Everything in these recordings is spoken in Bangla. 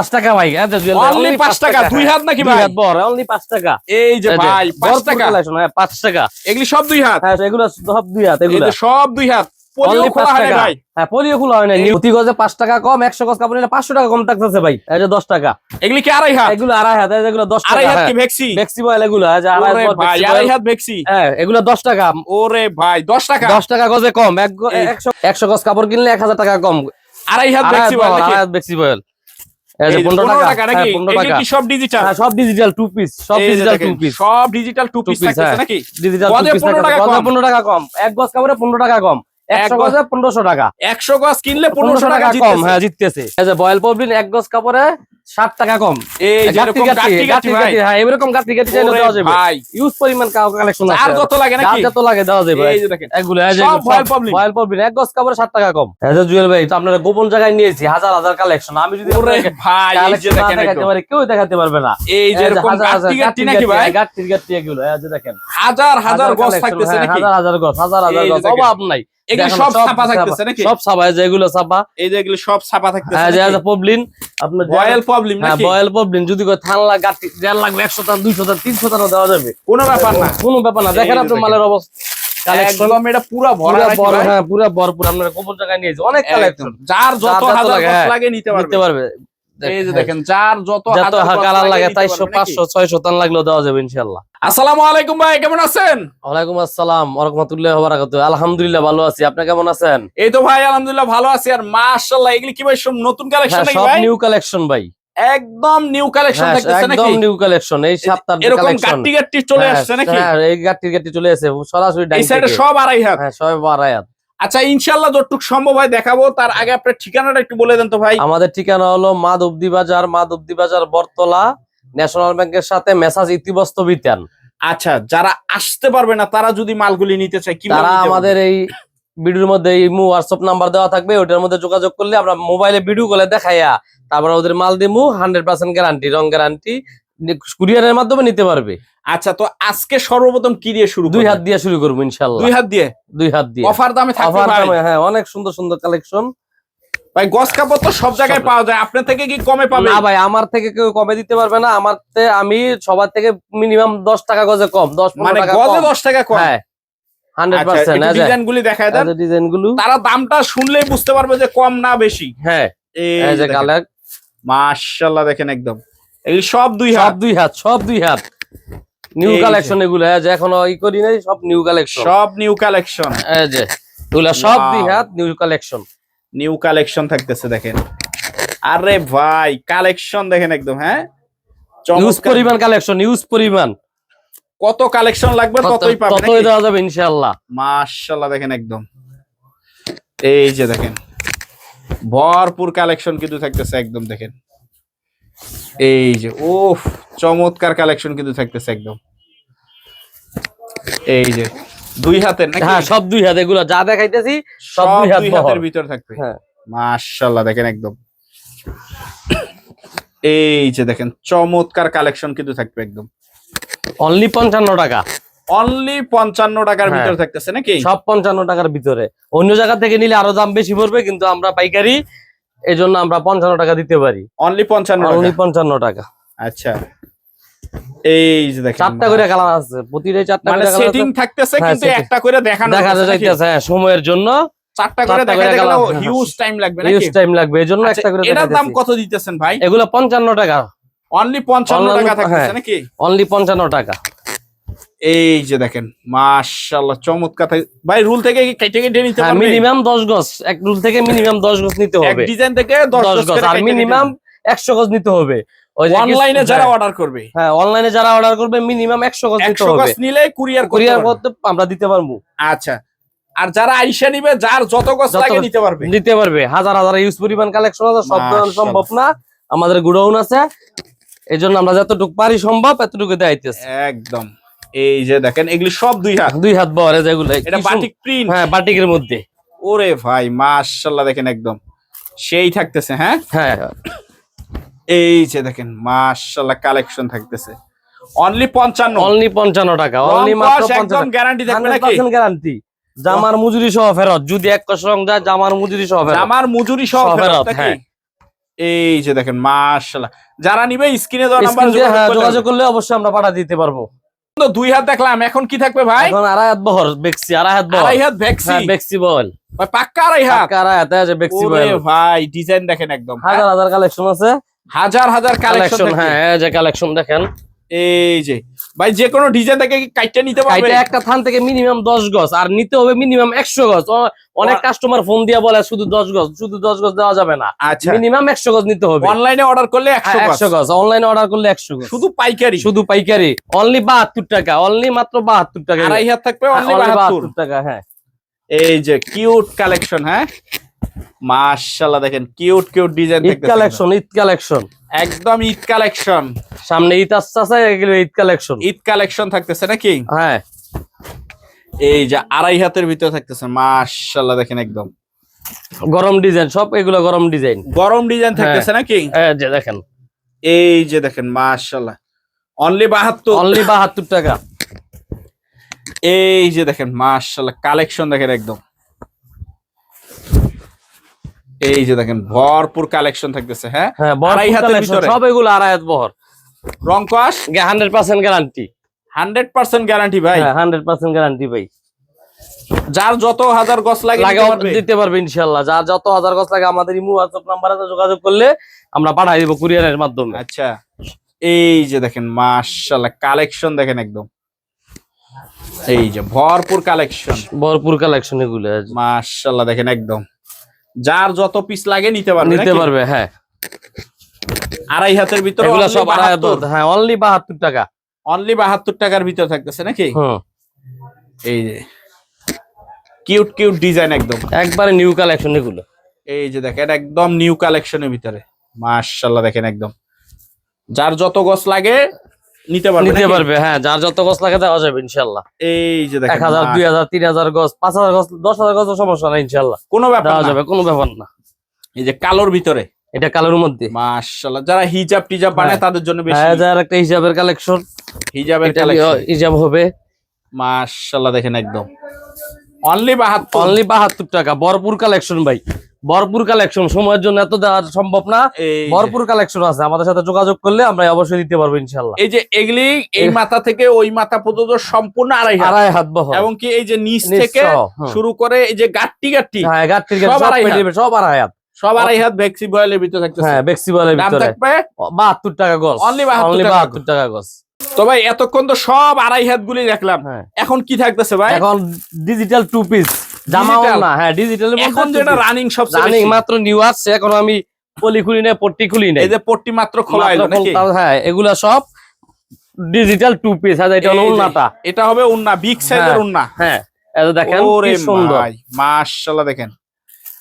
5 টাকা ভাই, অনলি 5 টাকা। 2 হাত নাকি ভাই? 2 হাত বড়, অনলি 5 টাকা। এই যে ভাই 5 টাকা। হ্যাঁ 5 টাকা। এগুলি সব 2 হাত। হ্যাঁ এগুলো সব 2 হাত। এই এগুলো যে সব 2 হাত। পলিও খোলা হয় না ভাই? হ্যাঁ পলিও খোলা হয় না। প্রতি গজে 5 টাকা কম, 100 গজ কাপড় নিলে 500 টাকা কম থাকতেছে ভাই। এই যে 10 টাকা। এগুলি কি আড়াই হাত? এগুলো আড়াই হাত। এগুলো 10 টাকা। আড়াই হাত কি ভেক্সি? ভেক্সি বয়েল এগুলো। এই যে আড়াই হাত ভাই আড়াই হাত ভেক্সি। হ্যাঁ এগুলো 10 টাকা। ওরে ভাই 10 টাকা। 10 টাকা গজে কম। 100 গজ কাপড় কিনলে 1000 টাকা কম। আড়াই হাত ভেক্সি বয়েল নাকি? আড়াই হাত ভেক্সি বয়েল। এই যে 15 টাকা নাকি? 15 টাকা। কি সব ডিজিটাল? হ্যাঁ সব ডিজিটাল 2 পিস। সব ডিজিটাল 2 পিস। সব ডিজিটাল 2 পিস থাকছে নাকি? Digital 2 piece. 15 টাকা কম। 1 গজ কাপড়ে 15 টাকা কম। 100 গজে 1500 টাকা। 100 গজ কিনলে 1500 টাকা কম। হ্যাঁ জিততেছে। এই যে বয়েল পবলিন 1 গজ কাপড়ে 60 টাকা কম। এই যেরকম গাটি ভাই। হ্যাঁ এরকম গাটি চাইলে দেওয়া যাবে ভাই। ইউজ পরিমাণ কালেকশন আছে। আর যত লাগে নাকি? আর যত লাগে দেওয়া যাবে। এই যে দেখেন এগুলো এই যে সব বয়েল পবলিন 1 গজ কাপড়ে 60 টাকা কম। এই যে জুয়েল ভাই তো আপনারা গোপন জায়গায় নিয়েছি হাজার হাজার কালেকশন। আমি যদি ওরে ভাই এই যে দেখেন দেখাতে পারি কেউ দেখাতে পারবে না। এই যে এরকম গাটি নাকি ভাই? গাটি এগুলো এই যে দেখেন হাজার হাজার গজ থাকতেছে নাকি? হাজার হাজার গজ অভাব নাই। এগুলো সব ছাপা থাকতেছে নাকি? সব ছাপা। এই যে এগুলো ছাপা। এই যে এগুলো সব ছাপা থাকতেছে এই যে পবলিন আপনার বয়েল পবলিন নাকি? হ্যাঁ বয়েল পবলিন যদি কয় থান লাগ গাটি 1.5 লাখ 100 টাকা 200 টাকা 300 টাকা দেওয়া যাবে। কোনো ব্যাপার না। কোনো ব্যাপার না। দেখেন আপনার মালের অবস্থা একদম এটা পুরো ভরা নাকি ভাই? হ্যাঁ পুরো ভরপুর। আপনারা গোপন জায়গায় নিয়েছে অনেক কালেকশন। যার যত হাজার গজ লাগে নিতে পারবে। এই যে দেখেন যার যত কালার লাগে 400 500 600 টাকা লাগলেও দেওয়া যাবে ইনশাআল্লাহ। আসসালামু আলাইকুম ভাই, কেমন আছেন? ওয়ালাইকুম আসসালাম ওয়া রাহমাতুল্লাহি ওয়া বারাকাতুহু। আলহামদুলিল্লাহ ভালো আছি। আপনি কেমন আছেন? এই তো ভাই আলহামদুলিল্লাহ ভালো আছি। আর মাশাআল্লাহ এগুলি কি ভাই সব নতুন কালেকশন নাকি সব ভাই? নিউ কালেকশন ভাই। একদম নিউ কালেকশন থাকতেছে নাকি? একদম নিউ কালেকশন। এই সপ্তাহের এরকম কালেকশন গাটি চলে আসছে নাকি? হ্যাঁ এই গাটি চলে আসে সরাসরি ডাইরেক্ট। এই সাইডে সব আড়াই হাত। হ্যাঁ সব আড়াই হাত। আচ্ছা ইনশাআল্লাহ যতটুকু সম্ভব হয় দেখাবো। তার আগে আপনার ঠিকানাটা একটু বলে দেন তো ভাই। আমাদের ঠিকানা হলো মাধবদী বাজার বরতলা ন্যাশনাল ব্যাংকের সাথে মেসাজ ইতিবস্ত বিতান। আচ্ছা যারা আসতে পারবে না তারা যদি মালগুলি নিতে চায় কি তারা আমাদের এই ভিডিওর মধ্যে ইমো হোয়াটসঅ্যাপ নাম্বার দেওয়া থাকবে, ওটার মধ্যে যোগাযোগ করলে আমরা মোবাইলে ভিডিও কলে দেখাইয়া তারপর ওদের মাল দিমু 100% গ্যারান্টি, রং গ্যারান্টি, কুরিয়ারের মাধ্যমে নিতে পারবে। আচ্ছা তো আজকে সর্বপ্রথম কি দিয়ে শুরু? 2 হাত দিয়ে শুরু করবো ইনশাআল্লাহ। 2 হাত দিয়ে? 2 হাত দিয়ে অফার দামে থাকবে ভাই? হ্যাঁ অনেক সুন্দর সুন্দর কালেকশন ভাই। গস কাপড় তো সব জায়গায় পাওয়া যায়, আপনার থেকে কি কমে পাবে? না ভাই আমার থেকে কেউ কমে দিতে পারবে না। আমি সবার থেকে মিনিমাম 10 টাকা গজে কম, 10-15 টাকা কম। গজে 10 টাকা কম? হ্যাঁ 100%। ডিজাইনগুলি দেখায় দেন। ডিজাইনগুলো তারা দামটা শুনলেই বুঝতে পারবে যে কম না বেশি। হ্যাঁ এই যে কালার মাশাআল্লাহ দেখেন একদম এই সব 2 হাত। সব 2 হাত নিউ কালেকশন এগুলো। যে এখনো করি নাই, সব নিউ কালেকশন। সব নিউ কালেকশন। এই যে এগুলো সব 2 হাত নিউ কালেকশন। নিউ কালেকশন থাকতেছে দেখেন। আরে ভাই কালেকশন দেখেন একদম। হ্যাঁ ইউজ পরিমাণ কালেকশন, ইউজ পরিমাণ। কত কালেকশন লাগবে ততই পাবেন, ততই দেওয়া যাবে ইনশাআল্লাহ। মাশাআল্লাহ দেখেন একদম। এই যে দেখেন ভরপুর কালেকশন কিন্তু থাকতেছে একদম। দেখেন এই যে ওফ চমৎকার কালেকশন কিন্তু থাকতেছে একদম। এই যে 2 হাতের নাকি? হ্যাঁ সব 2 হাত। এগুলো যা দেখাইতেছি সব 2 হাতের ভিতর থাকবে। হ্যাঁ মাশাআল্লাহ দেখেন একদম। এই যে দেখেন চমৎকার কালেকশন কিন্তু থাকবে একদম। অনলি 55 টাকা। অনলি 55 টাকার ভিতর থাকতেছে নাকি? সব 55 টাকার ভিতরে। অন্য জায়গা থেকে নিলে আরো দাম বেশি পড়বে, কিন্তু আমরা পাইকারি এজন্য আমরা 55 টাকা দিতে পারি। অনলি 55 টাকা। আচ্ছা এই যে দেখেন 4টা করে কালার আছে, প্রতিটাই 4টা করে কালার আছে। সেটিং থাকতেছে কিন্তু একটা করে দেখা যাইতেছে। হ্যাঁ সময়ের জন্য 4টা করে দেখা গেল হিউজ টাইম লাগবে নাকি? হিউজ টাইম লাগবে, এজন্য একটা করে দেখাইতেছি। এটার দাম কত দিতেছেন ভাই? এগুলো 55 টাকা। অনলি 55 টাকা থাকতেছে নাকি? অনলি 55 টাকা। এই যে দেখেন মাশাআল্লাহ চমৎকার ভাই। রুল থেকে কি কেটে নিতে পারবে? মিনিমাম 10 গজ। এক রুল থেকে মিনিমাম 10 গজ নিতে হবে। এক ডিজাইন থেকে 10 গজ আর মিনিমাম 100 গজ নিতে হবে। অনলাইনে যারা অর্ডার করবে, হ্যাঁ অনলাইনে যারা অর্ডার করবে মিনিমাম 100 গজ নিতে হবে। 100 গজ নিলে কুরিয়ার করতে আমরা দিতে পারবো। আচ্ছা আর যারা আইসা নিবে যার যত গজ লাগে নিতে পারবে। হাজার হাজার ইউজ পরিমাণ কালেকশন আছে, সব সম্ভব না। আমাদের গুডাউন আছে, এজন্য আমরা যতটুকু পারি সম্ভব এতটুকু দেখাইতেছি একদম। এই যে দেখেন এগুলি সব 2 হাত। 2 হাত বড় যেগুলো। এটা বাটিক প্রিন্ট। হ্যাঁ বাটিকের মধ্যে। ওরে ভাই মাশাআল্লাহ দেখেন একদম সেই থাকতেছে। হ্যাঁ হ্যাঁ এই যে দেখেন মাশাআল্লাহ কালেকশন থাকতেছে। অনলি 55 টাকা। অনলি মাত্র 55 একদম গ্যারান্টি থাকবে নাকি? 100% গ্যারান্টি। জামার মজুরি সহ ফেরত। যদি এক কষ রং যায় জামার মজুরি সহ ফেরত। জামার মজুরি সহ ফেরত নাকি? এই যে দেখেন মাশাআল্লাহ, যারা নিবে স্ক্রিনে দেওয়া নাম্বার যোগাযোগ করলে অবশ্যই আমরা পাঠা দিতে পারবো। তো 2 হাত দেখলাম, এখন কি থাকবে ভাই? এখন আড়াই হাত বহর বেক্সি, আড়াই হাত বহর, আড়াই হাত ভেক্সি, বেক্সি বল ভাই পাক্কা আড়াই হাত, পাক্কা আড়াই হাত আছে বেক্সি বল। ওরে ভাই ডিজাইন দেখেন একদম, হাজার হাজার কালেকশন আছে, হাজার হাজার কালেকশন। হ্যাঁ এই যে কালেকশন দেখেন, এই যে ভাই যে কোনো ডিজাইন থেকে কাইটা নিতে পারবে। কাইটা একটা থান থেকে মিনিমাম 10 গজ, আর নিতে হবে মিনিমাম 100 গজ। অনেক কাস্টমার ফোন দিয়া বলে শুধু 10 গজ, শুধু 10 গজ দেওয়া যাবে না, আচ্ছা মিনিমাম 100 গজ নিতে হবে। অনলাইনে অর্ডার করলে 100 গজ, অনলাইনে অর্ডার করলে 100 গজ, শুধু পাইকারি, শুধু পাইকারি, অনলি 72 টাকা, অনলি মাত্র 72 টাকা। আড়াই হাত থাকবে অনলি 72 টাকা। হ্যাঁ এই যে কিউট কালেকশন, হ্যাঁ মাশাআল্লাহ দেখেন cute cute design Eid collection, Eid collection, একদম ঈদ কালেকশন। সামনে ঈদ আসছে, এগুলো ঈদ কালেকশন, ঈদ কালেকশন থাকতেছে নাকি? হ্যাঁ এই যে আড়াই হাতের ভিতরে থাকতেছে মাশাআল্লাহ দেখেন একদম গরম ডিজাইন, সব এগুলো গরম ডিজাইন, গরম ডিজাইন থাকতেছে নাকি? এই যে দেখেন, এই যে দেখেন মাশাআল্লাহ অনলি 72, অনলি 72 টাকা। এই যে দেখেন মাশাআল্লাহ কালেকশন দেখেন একদম, এই যে দেখেন ভরপুর কালেকশন থাকতেছে। হ্যাঁ হ্যাঁ আড়াই হাতের ভিতরে সব এগুলো আড়াই হাত বহর, রং কস 100% গ্যারান্টি, 100% গ্যারান্টি ভাই। হ্যাঁ 100% গ্যারান্টি ভাই। যার যত হাজার গছ লাগে দিতে পারবে ইনশাআল্লাহ, যার যত হাজার গছ লাগে আমাদের ইমো WhatsApp নাম্বারে যোগাযোগ করলে আমরা পাঠাই দিব কুরিয়ারের মাধ্যমে। আচ্ছা এই যে দেখেন মাশাআল্লাহ কালেকশন দেখেন একদম, এই যে ভরপুর কালেকশন, ভরপুর কালেকশন এগুলো মাশাআল্লাহ দেখেন একদম, যার যত পিস লাগে নিতে পারবে, নিতে পারবে। হ্যাঁ আড়াই হাতের ভিতরে এগুলো সব আড়াই হাত, হ্যাঁ অনলি 72 টাকা, অনলি 72 টাকার ভিতরে থাকতেছে নাকি? এই যে কিউট কিউট ডিজাইন একদম একবারে নিউ কালেকশন এগুলো, এই যে দেখেন একদম নিউ কালেকশনের ভিতরে মাশাআল্লাহ দেখেন একদম, যার যত গছ লাগে নিতে পারবে। হ্যাঁ যার যত গছ লাগে দেওয়া যাবে ইনশাআল্লাহ। এই যে দেখেন 1000 2000 3000 গছ, 5000 গছ, 10000 গছ সমস্যা নাই ইনশাআল্লাহ, কোনো ব্যাপার দেওয়া না, যাবে, কোনো ব্যাপার না। এই যে কালোর ভিতরে, এটা কালোর মধ্যে মাশাআল্লাহ যারা হিজাব টিজাব বানায় তাদের জন্য বেশি, হ্যাঁ যার একটা হিজাবের কালেকশন, হিজাবের কালেকশন হিজাব হবে মাশাআল্লাহ দেখেন একদম অনলি 72, অনলি 72 টাকা। ভরপুর কালেকশন ভাই, ভরপুর কালেকশন, সময়ের জন্য এত দেওয়া সম্ভব না, ভরপুর কালেকশন আছে, আমাদের সাথে যোগাযোগ করলে আমরা অবশ্যই দিতে পারবো ইনশাআল্লাহ। এই যে এগুলি এই মাথা থেকে ওই মাথা পর্যন্ত সম্পূর্ণ আড়াই হাত বহর, এবং কি এই যে নিচ থেকে শুরু করে এই যে গাট্টি গাট্টি, হ্যাঁ গাট্টির সব আড়াই হাত, সব আড়াই হাত ভেক্সি বয়েলের ভিতরে থাকতেছে। হ্যাঁ ভেক্সি বয়েলের ভিতরে থাকবে 72 টাকা গজ, অনলি 72 টাকা গজ। তো ভাই এতক্ষণ তো সব আড়াই হাত গুলি দেখলাম, এখন কি থাকতেছে ভাই? এখন ডিজিটাল 2 পিস জামাও না, হ্যাঁ ডিজিটাল এখন যেটা রানিং সবচেয়ে রানিং মাত্র নিউ আসছে, এখন আমি পলি খুলি নাই, পট্টি খুলি নাই, এই যে পট্টি মাত্র খোলা হলো নাকি? হ্যাঁ এগুলা সব ডিজিটাল 2 পিস। হ্যাঁ এটা হলো উন্নাটা, এটা হবে উন্না, বিগ সাইজের উন্না। হ্যাঁ এটা দেখেন কি সুন্দর মাশাআল্লাহ দেখেন,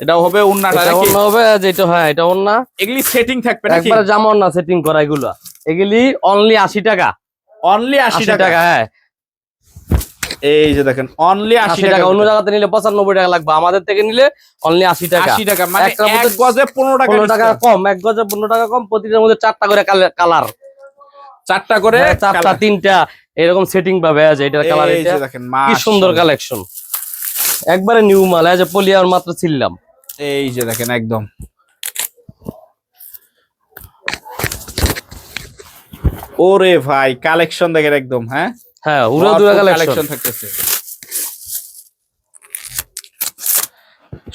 এটা হবে উন্নাটা নাকি? এটা হবে যেটা, হ্যাঁ এটা উন্না, এগুলি সেটিং থাকবে নাকি? একবারে জামা উন্না সেটিং করা, এগুলা এগুলি অনলি 80 টাকা, অনলি 80 টাকা। হ্যাঁ এই যে দেখেন অনলি 80 টাকা, অন্য জায়গাতে নিলে 95 টাকা লাগবে, আমাদের থেকে নিলে অনলি 80 টাকা। 80 টাকা মানে এক গজে 15 টাকা কম, এক গজে 15 টাকা কম, প্রতিটার মধ্যে 4টা করে কালার, 4টা করে 4টা 3টা এরকম সেটিং পাবে। এটার কালার, এই যে দেখেন কি সুন্দর কালেকশন, একবারে নিউ মাল। এই যে পলিয়ার মাত্র ছিলাম, এই যে দেখেন একদম ওরে ভাই কালেকশন দেখেন একদম, হ্যাঁ হ্যাঁ উড়া দুরা কালেকশন থাকতেছে,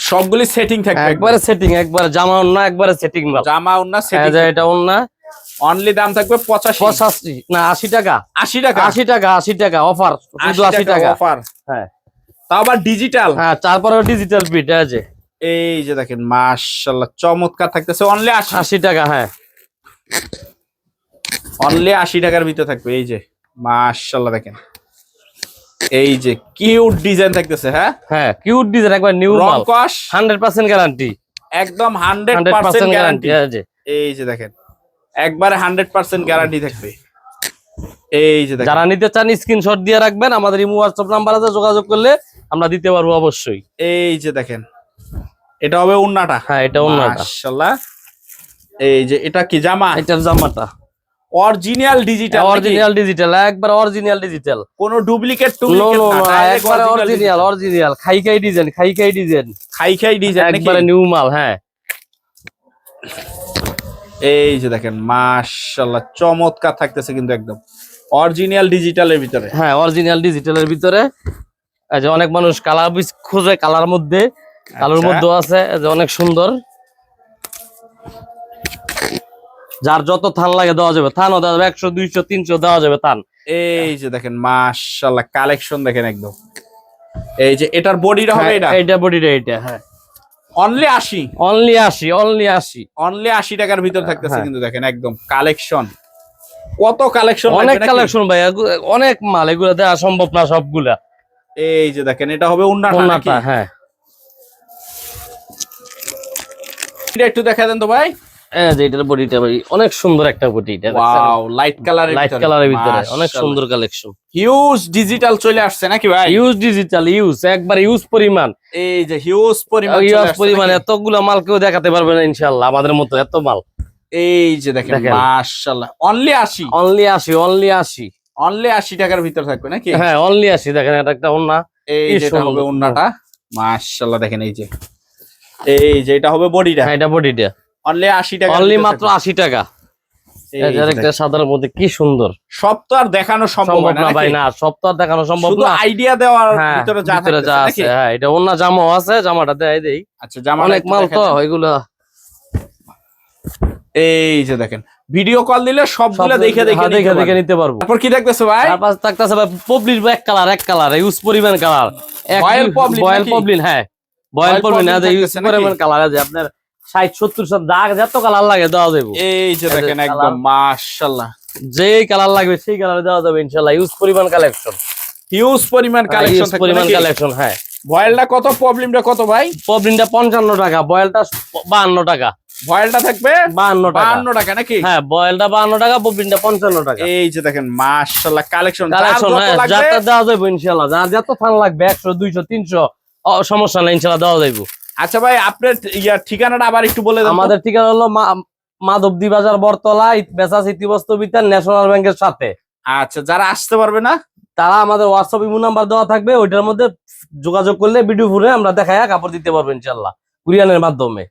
সবগুলি সেটিং থাকবে, একবারে সেটিং, একবারে জামা ওন্না একবারে সেটিং মাল, জামা ওন্না সেটিং। এটা ওন্না অনলি দাম থাকবে 85 না 80 টাকা, 80 টাকা, 80 টাকা, 80 টাকা অফার, শুধু 80 টাকা অফার। হ্যাঁ তাও আবার ডিজিটাল, হ্যাঁ তারপরে ডিজিটাল বিট আছে। এই যে দেখেন মাশাআল্লাহ চমৎকার থাকতেছে, অনলি 80 টাকা। হ্যাঁ অনলি 80 টাকার ভিতরে থাকবে। এই যে মাশাআল্লাহ দেখেন, এই যে কিউট ডিজাইন থাকতেছে, হ্যাঁ হ্যাঁ কিউট ডিজাইন, একবার নিউ মাল, রং কস 100% গ্যারান্টি, একদম 100% গ্যারান্টি। আছে এই যে দেখেন একবারে 100% গ্যারান্টি থাকবে। এই যে দেখেন, যারা নিতে চান স্ক্রিনশট দিয়ে রাখবেন, আমাদের ইমো WhatsApp নাম্বার আছে, যোগাযোগ করলে আমরা দিতে পারবো অবশ্যই। এই যে দেখেন এটা হবে উন্নাটা, হ্যাঁ এটা উন্নাটা মাশাআল্লাহ। এই যে এটা কি জামা, এটার জামাটা অরিজিনাল ডিজিটাল, অরিজিনাল ডিজিটাল, একবার অরিজিনাল ডিজিটাল, কোনো ডুপ্লিকেট না, একবার অরিজিনাল, অরিজিনাল খাই ডিজাইন, খাই ডিজাইন, খাই ডিজাইন, একবারে নিউ মাল। হ্যাঁ এই যে দেখেন মাশাআল্লাহ চমৎকার থাকতেছে কিন্তু একদম অরিজিনাল ডিজিটালের ভিতরে। হ্যাঁ অরিজিনাল ডিজিটালের ভিতরে। এই যে অনেক মানুষ কালার খোঁজে, কালার মধ্যে কালোর আচ্ছা। মধ্যে আছে, এই যে অনেক সুন্দর। যার যত থান লাগে দেওয়া যাবে, থানও দেওয়া যাবে, 100 200 300 দেওয়া যাবে থান। এই যে দেখেন মাশাআল্লাহ কালেকশন দেখেন একদম। এই যে এটার বডিটা হবে এটা এইটা বডিটা এইটা, হ্যাঁ অনলি 80, অনলি 80, অনলি 80। অনলি 80 টাকার ভিতর থাকতেছে হ্যাঁ। কিন্তু দেখেন একদম কালেকশন। কত কালেকশন, অনেক কালেকশন ভাই, অনেক মাল, এগুলা দেওয়া সম্ভব না সবগুলা। এই যে দেখেন এটা হবে উন্নাটা নাকি? ওন্নাটা, হ্যাঁ। এটা একটু দেখা দেন তো ভাই। এই যে এটার বডিটা ভাই অনেক সুন্দর একটা বডি, এটা ওয়াও লাইট কালারের লাইট কালারের ভিতরে অনেক সুন্দর কালেকশন। হিউজ ডিজিটাল চলে আসছে নাকি ভাই? ইউজ ডিজিটাল, ইউজ একবার ইউজ পরিমাণ, এই যে হিউজ পরিমাণ চলে ইউজ আসছে পরিমাণ। নাকি? এতগুলা মাল কেউ দেখাতে পারবে না ইনশাআল্লাহ আমাদের মতো এত মাল। এই যে দেখেন দেখেন। মাশাআল্লাহ অনলি 80, অনলি 80, অনলি 80। অনলি 80 টাকার ভিতর থাকবে নাকি? হ্যাঁ অনলি 80। দেখেন এটা একটা ওন্না, এই কি যেটা হবে সুন্দর। উন্নাটা মাশাআল্লাহ দেখেন এই যে এটা হবে বডিটা হ্যাঁ এটা বডিটা অনলি 80 টাকা, অনলি মাত্র 80 টাকা। এটার একটা সাদার মধ্যে কি সুন্দর। সব তো আর দেখানো সম্ভব সম্ভব না না ভাই, নাকি? না সব তো আর দেখানো সম্ভব শুধু না। আইডিয়া দেওয়ার হ্যাঁ ভিতরে যা ভিতরে থাকতেছে যা নাকি? আছে, হ্যাঁ এটা ওন্না জামাও আছে, জামাটা দেয় দেই। আচ্ছা জামা অনেক মাল তো এগুলা। এই যে দেখেন ভিডিও কল দিলে সবগুলা দেখে দেখে দেখে দেখে নিতে পারবো। তারপর কি দেখতেছে ভাই? তারপর থাকতেছে ভাই পবলিন, এক কালার ইউজ পরিমাণ কালার, Boil poplin বয়েল নাকি? পবলিন, হ্যাঁ বয়েল Boil পবলিন, poplin ইউজ থাকতেছে নাকি? পরিমাণ কালার আছে আপনার 60 70 সব দাগ, যত কালার লাগে দেওয়া যাবে। এই যে দেখেন colour। একদম মাশাআল্লাহ যেই কালার লাগবে সেই কালার দেওয়া যাবে ইনশাআল্লাহ। ইউজ পরিমাণ কালেকশন, হিউজ পরিমাণ কালেকশন ইউজ থাকবে পরিমাণ নাকি? কালেকশন। হ্যাঁ ভয়েলটা কত, প্রবলেমটা কত ভাই? পবলিনটা 55 টাকা, বয়েলটা 52 টাকা। ভয়েলটা থাকবে 52 টাকা, 52 টাকা নাকি? হ্যাঁ বয়েলটা 52 টাকা, পবলিনটা 55 টাকা। এই যে দেখেন মাশাআল্লাহ কালেকশন কালেকশন হ্যাঁ যাতে দেওয়া যাবে ইনশাআল্লাহ। যার যত ফান লাগবে 100 200 300 সমস্যা নাই ইনশাআল্লাহ দেওয়া যাবে। আচ্ছা ভাই আপনার ঠিকানাটা আবার একটু বলে দেন তো। আমাদের ঠিকানা হলো মাধবদী বাজার, বরতলা, বেচা স্মৃতিবস্তু বিতান, ন্যাশনাল ব্যাংকের সাথে। আচ্ছা যারা আসতে পারবে না তারা আমাদের হোয়াটসঅ্যাপ ইমো নাম্বার দেওয়া থাকবে, ওইটার মধ্যে যোগাযোগ করলে ভিডিও ফুটে আমরা দেখায় কাপড় দিতে পারবো ইনশাআল্লাহ কুরিয়ানের মাধ্যমে।